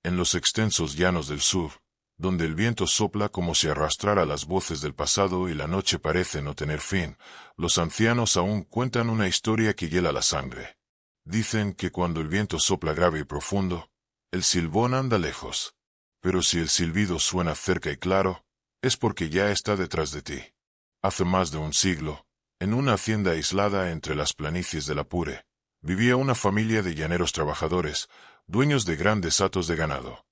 En los extensos llanos del sur, donde el viento sopla como si arrastrara las voces del pasado y la noche parece no tener fin, los ancianos aún cuentan una historia que hiela la sangre. Dicen que cuando el viento sopla grave y profundo, el silbón anda lejos. Pero si el silbido suena cerca y claro, es porque ya está detrás de ti. Hace más de un siglo, en una hacienda aislada entre las planicies del Apure, vivía una familia de llaneros trabajadores, dueños de grandes hatos de ganado.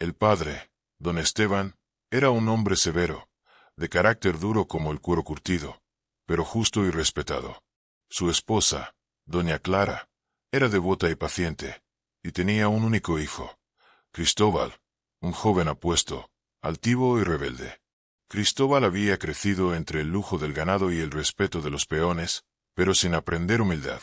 El padre, don Esteban, era un hombre severo, de carácter duro como el cuero curtido, pero justo y respetado. Su esposa, doña Clara, era devota y paciente, y tenía un único hijo, Cristóbal, un joven apuesto, altivo y rebelde. Cristóbal había crecido entre el lujo del ganado y el respeto de los peones, pero sin aprender humildad.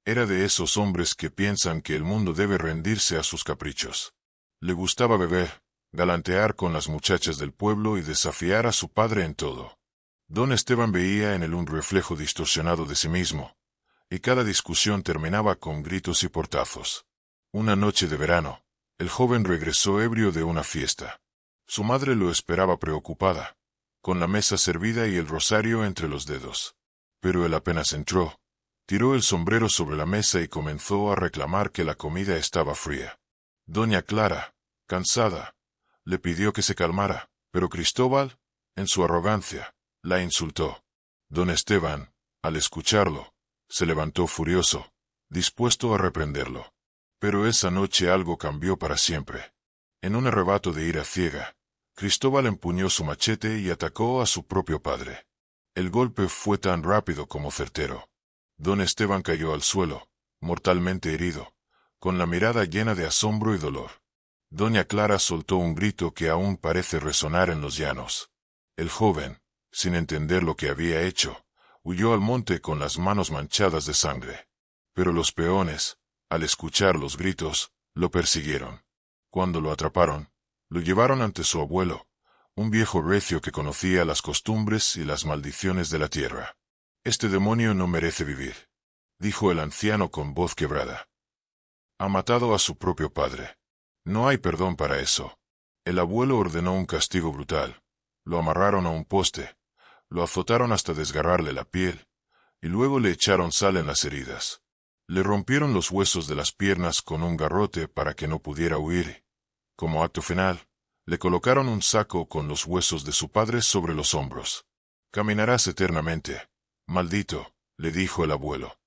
Era de esos hombres que piensan que el mundo debe rendirse a sus caprichos. Le gustaba beber, galantear con las muchachas del pueblo y desafiar a su padre en todo. Don Esteban veía en él un reflejo distorsionado de sí mismo, y cada discusión terminaba con gritos y portazos. Una noche de verano, el joven regresó ebrio de una fiesta. Su madre lo esperaba preocupada, con la mesa servida y el rosario entre los dedos. Pero él apenas entró, tiró el sombrero sobre la mesa y comenzó a reclamar que la comida estaba fría. Doña Clara, cansada, le pidió que se calmara, pero Cristóbal, en su arrogancia, la insultó. Don Esteban, al escucharlo, se levantó furioso, dispuesto a reprenderlo. Pero esa noche algo cambió para siempre. En un arrebato de ira ciega, Cristóbal empuñó su machete y atacó a su propio padre. El golpe fue tan rápido como certero. Don Esteban cayó al suelo, mortalmente herido, con la mirada llena de asombro y dolor. Doña Clara soltó un grito que aún parece resonar en los llanos. El joven, sin entender lo que había hecho, huyó al monte con las manos manchadas de sangre. Pero los peones, al escuchar los gritos, lo persiguieron. Cuando lo atraparon, lo llevaron ante su abuelo, un viejo recio que conocía las costumbres y las maldiciones de la tierra. «Este demonio no merece vivir», dijo el anciano con voz quebrada. «Ha matado a su propio padre. No hay perdón para eso». El abuelo ordenó un castigo brutal. Lo amarraron a un poste, lo azotaron hasta desgarrarle la piel, y luego le echaron sal en las heridas. Le rompieron los huesos de las piernas con un garrote para que no pudiera huir. Como acto final, le colocaron un saco con los huesos de su padre sobre los hombros. «Caminarás eternamente, maldito», le dijo el abuelo,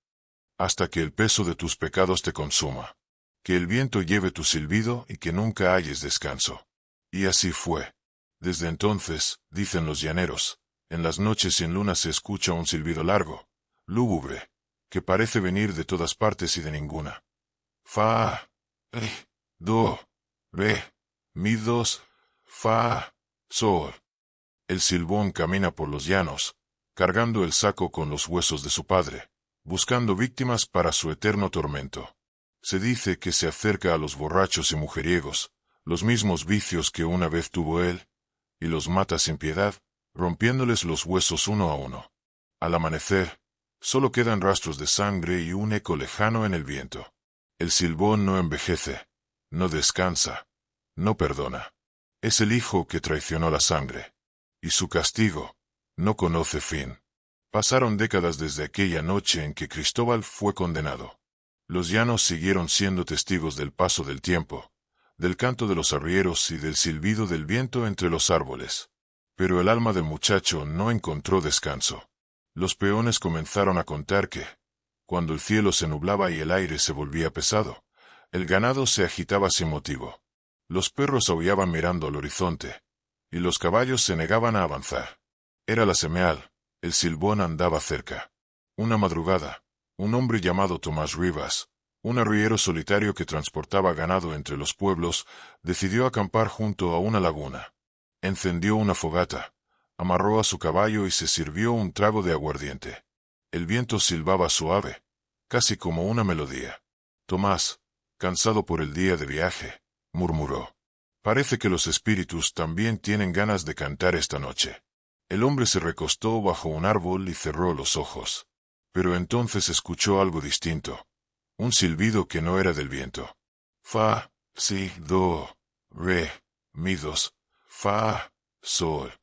«hasta que el peso de tus pecados te consuma. Que el viento lleve tu silbido y que nunca halles descanso». Y así fue. Desde entonces, dicen los llaneros, en las noches sin luna se escucha un silbido largo, lúgubre, que parece venir de todas partes y de ninguna. Fa, do, re, mi dos, fa, sol. El silbón camina por los llanos, cargando el saco con los huesos de su padre, buscando víctimas para su eterno tormento. Se dice que se acerca a los borrachos y mujeriegos, los mismos vicios que una vez tuvo él, y los mata sin piedad, rompiéndoles los huesos uno a uno. Al amanecer, solo quedan rastros de sangre y un eco lejano en el viento. El silbón no envejece, no descansa, no perdona. Es el hijo que traicionó la sangre. Y su castigo no conoce fin. Pasaron décadas desde aquella noche en que Cristóbal fue condenado. Los llanos siguieron siendo testigos del paso del tiempo, del canto de los arrieros y del silbido del viento entre los árboles. Pero el alma del muchacho no encontró descanso. Los peones comenzaron a contar que, cuando el cielo se nublaba y el aire se volvía pesado, el ganado se agitaba sin motivo. Los perros aullaban mirando al horizonte, y los caballos se negaban a avanzar. Era la semeal, el silbón andaba cerca. Una madrugada, un hombre llamado Tomás Rivas, un arriero solitario que transportaba ganado entre los pueblos, decidió acampar junto a una laguna. Encendió una fogata, amarró a su caballo y se sirvió un trago de aguardiente. El viento silbaba suave, casi como una melodía. Tomás, cansado por el día de viaje, murmuró: «Parece que los espíritus también tienen ganas de cantar esta noche». El hombre se recostó bajo un árbol y cerró los ojos. Pero entonces escuchó algo distinto. Un silbido que no era del viento. Fa, si, do, re, mi, dos, fa, sol.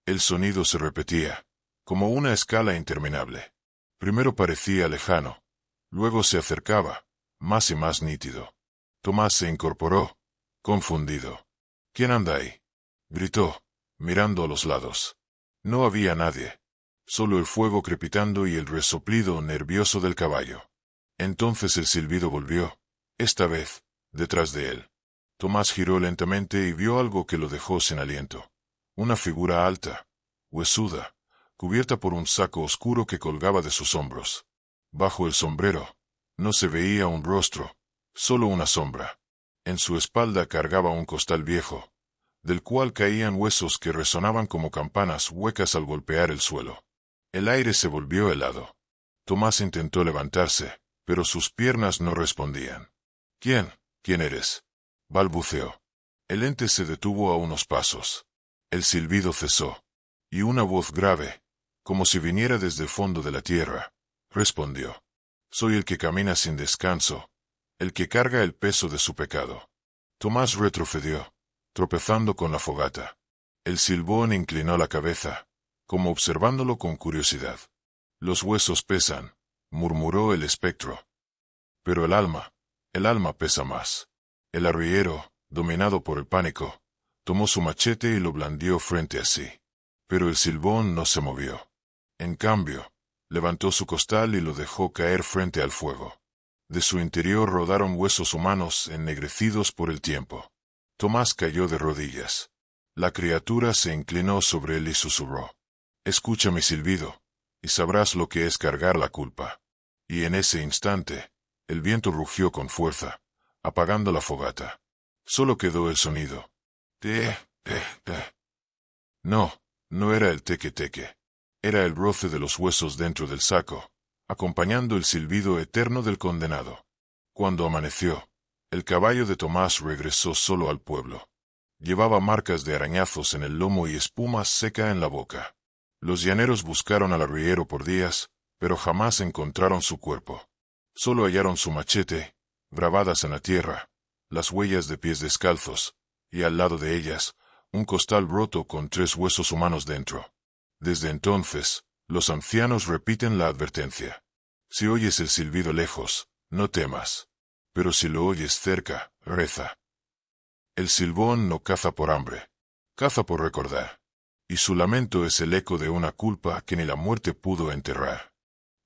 El sonido se repetía, como una escala interminable. Primero parecía lejano, luego se acercaba, más y más nítido. Tomás se incorporó, confundido. ¿Quién anda ahí?, gritó, mirando a los lados. No había nadie, solo el fuego crepitando y el resoplido nervioso del caballo. Entonces el silbido volvió, esta vez, detrás de él. Tomás giró lentamente y vio algo que lo dejó sin aliento. Una figura alta, huesuda, cubierta por un saco oscuro que colgaba de sus hombros. Bajo el sombrero, no se veía un rostro, solo una sombra. En su espalda cargaba un costal viejo, del cual caían huesos que resonaban como campanas huecas al golpear el suelo. El aire se volvió helado. Tomás intentó levantarse, pero sus piernas no respondían. ¿Quién eres?, balbuceó. El ente se detuvo a unos pasos. El silbido cesó, y una voz grave, como si viniera desde el fondo de la tierra, respondió. Soy el que camina sin descanso, el que carga el peso de su pecado. Tomás retrocedió, tropezando con la fogata. El silbón inclinó la cabeza, como observándolo con curiosidad. Los huesos pesan, murmuró el espectro. Pero el alma pesa más. El arriero, dominado por el pánico, tomó su machete y lo blandió frente a sí. Pero el silbón no se movió. En cambio, levantó su costal y lo dejó caer frente al fuego. De su interior rodaron huesos humanos ennegrecidos por el tiempo. Tomás cayó de rodillas. La criatura se inclinó sobre él y susurró. Escucha mi silbido, y sabrás lo que es cargar la culpa. Y en ese instante, el viento rugió con fuerza, apagando la fogata. Solo quedó el sonido. Te. No era el teque-teque. Era el roce de los huesos dentro del saco, acompañando el silbido eterno del condenado. Cuando amaneció, el caballo de Tomás regresó solo al pueblo. Llevaba marcas de arañazos en el lomo y espuma seca en la boca. Los llaneros buscaron al arriero por días, pero jamás encontraron su cuerpo. Solo hallaron su machete, grabadas en la tierra, las huellas de pies descalzos, y al lado de ellas, un costal roto con 3 huesos humanos dentro. Desde entonces, los ancianos repiten la advertencia. Si oyes el silbido lejos, no temas. Pero si lo oyes cerca, reza. El silbón no caza por hambre, caza por recordar. Y su lamento es el eco de una culpa que ni la muerte pudo enterrar.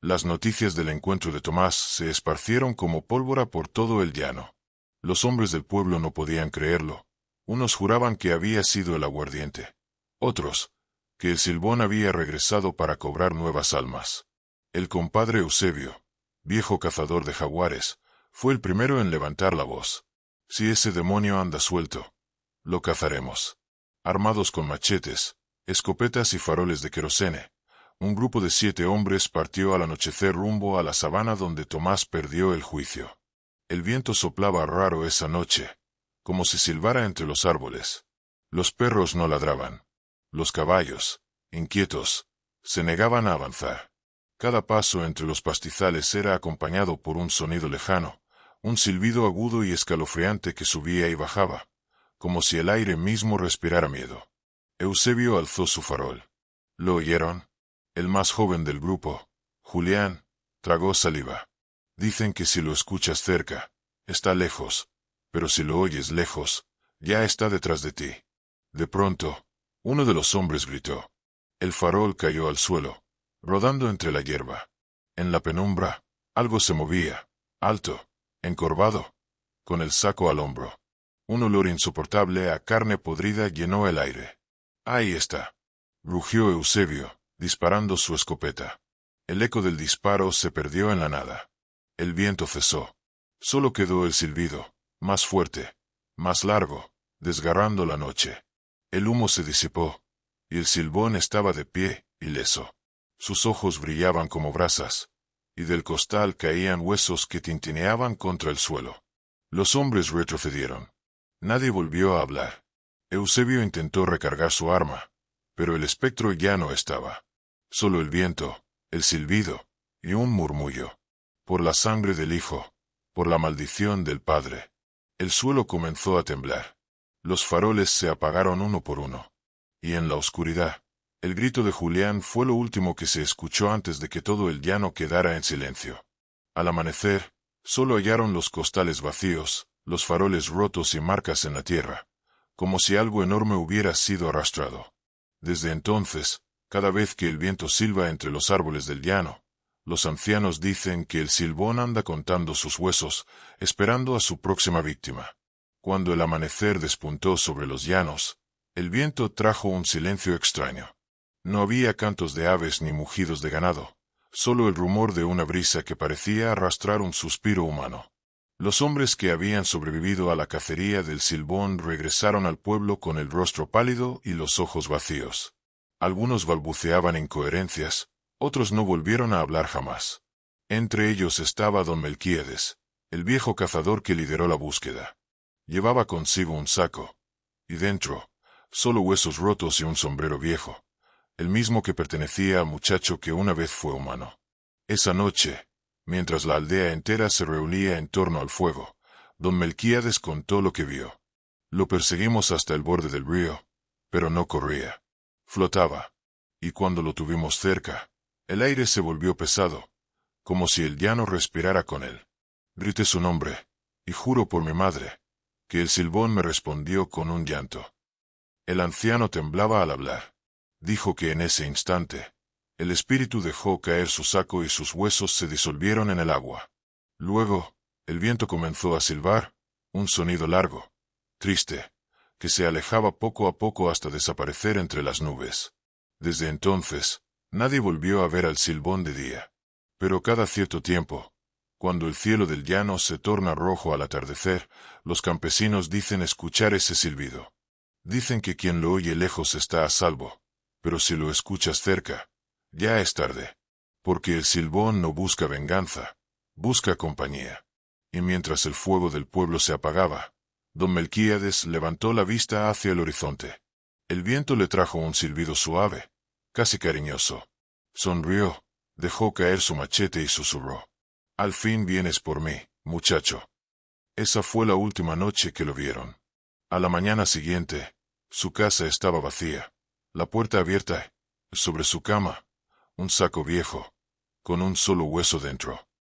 Las noticias del encuentro de Tomás se esparcieron como pólvora por todo el llano. Los hombres del pueblo no podían creerlo. Unos juraban que había sido el aguardiente. Otros, que el silbón había regresado para cobrar nuevas almas. El compadre Eusebio, viejo cazador de jaguares, fue el primero en levantar la voz. Si ese demonio anda suelto, lo cazaremos. Armados con machetes, escopetas y faroles de querosene, un grupo de 7 hombres partió al anochecer rumbo a la sabana donde Tomás perdió el juicio. El viento soplaba raro esa noche, como si silbara entre los árboles. Los perros no ladraban. Los caballos, inquietos, se negaban a avanzar. Cada paso entre los pastizales era acompañado por un sonido lejano, un silbido agudo y escalofriante que subía y bajaba, como si el aire mismo respirara miedo. Eusebio alzó su farol. ¿Lo oyeron? El más joven del grupo, Julián, tragó saliva. Dicen que si lo escuchas cerca, está lejos, pero si lo oyes lejos, ya está detrás de ti. De pronto, uno de los hombres gritó. El farol cayó al suelo, rodando entre la hierba. En la penumbra, algo se movía, alto, encorvado, con el saco al hombro. Un olor insoportable a carne podrida llenó el aire. Ahí está, rugió Eusebio, disparando su escopeta. El eco del disparo se perdió en la nada. El viento cesó. Solo quedó el silbido, más fuerte, más largo, desgarrando la noche. El humo se disipó, y el silbón estaba de pie, ileso. Sus ojos brillaban como brasas, y del costal caían huesos que tintineaban contra el suelo. Los hombres retrocedieron. Nadie volvió a hablar. Eusebio intentó recargar su arma, pero el espectro ya no estaba. Solo el viento, el silbido, y un murmullo. Por la sangre del hijo, por la maldición del padre. El suelo comenzó a temblar. Los faroles se apagaron uno por uno. Y en la oscuridad, el grito de Julián fue lo último que se escuchó antes de que todo el llano quedara en silencio. Al amanecer, solo hallaron los costales vacíos, los faroles rotos y marcas en la tierra, como si algo enorme hubiera sido arrastrado. Desde entonces, cada vez que el viento silba entre los árboles del llano, los ancianos dicen que el silbón anda contando sus huesos, esperando a su próxima víctima. Cuando el amanecer despuntó sobre los llanos, el viento trajo un silencio extraño. No había cantos de aves ni mugidos de ganado, solo el rumor de una brisa que parecía arrastrar un suspiro humano. Los hombres que habían sobrevivido a la cacería del silbón regresaron al pueblo con el rostro pálido y los ojos vacíos. Algunos balbuceaban incoherencias, otros no volvieron a hablar jamás. Entre ellos estaba don Melquíades, el viejo cazador que lideró la búsqueda. Llevaba consigo un saco, y dentro, solo huesos rotos y un sombrero viejo, el mismo que pertenecía al muchacho que una vez fue humano. Esa noche, mientras la aldea entera se reunía en torno al fuego, don Melquíades contó lo que vio. Lo perseguimos hasta el borde del río, pero no corría. Flotaba. Y cuando lo tuvimos cerca, el aire se volvió pesado, como si el llano respirara con él. Grité su nombre, y juro por mi madre, que el silbón me respondió con un llanto. El anciano temblaba al hablar. Dijo que en ese instante, el espíritu dejó caer su saco y sus huesos se disolvieron en el agua. Luego, el viento comenzó a silbar, un sonido largo, triste, que se alejaba poco a poco hasta desaparecer entre las nubes. Desde entonces, nadie volvió a ver al silbón de día. Pero cada cierto tiempo, cuando el cielo del llano se torna rojo al atardecer, los campesinos dicen escuchar ese silbido. Dicen que quien lo oye lejos está a salvo, pero si lo escuchas cerca, ya es tarde. Porque el silbón no busca venganza, busca compañía. Y mientras el fuego del pueblo se apagaba, don Melquíades levantó la vista hacia el horizonte. El viento le trajo un silbido suave, casi cariñoso. Sonrió, dejó caer su machete y susurró: «Al fin vienes por mí, muchacho». Esa fue la última noche que lo vieron. A la mañana siguiente, su casa estaba vacía, la puerta abierta, sobre su cama, un saco viejo, con un solo hueso dentro.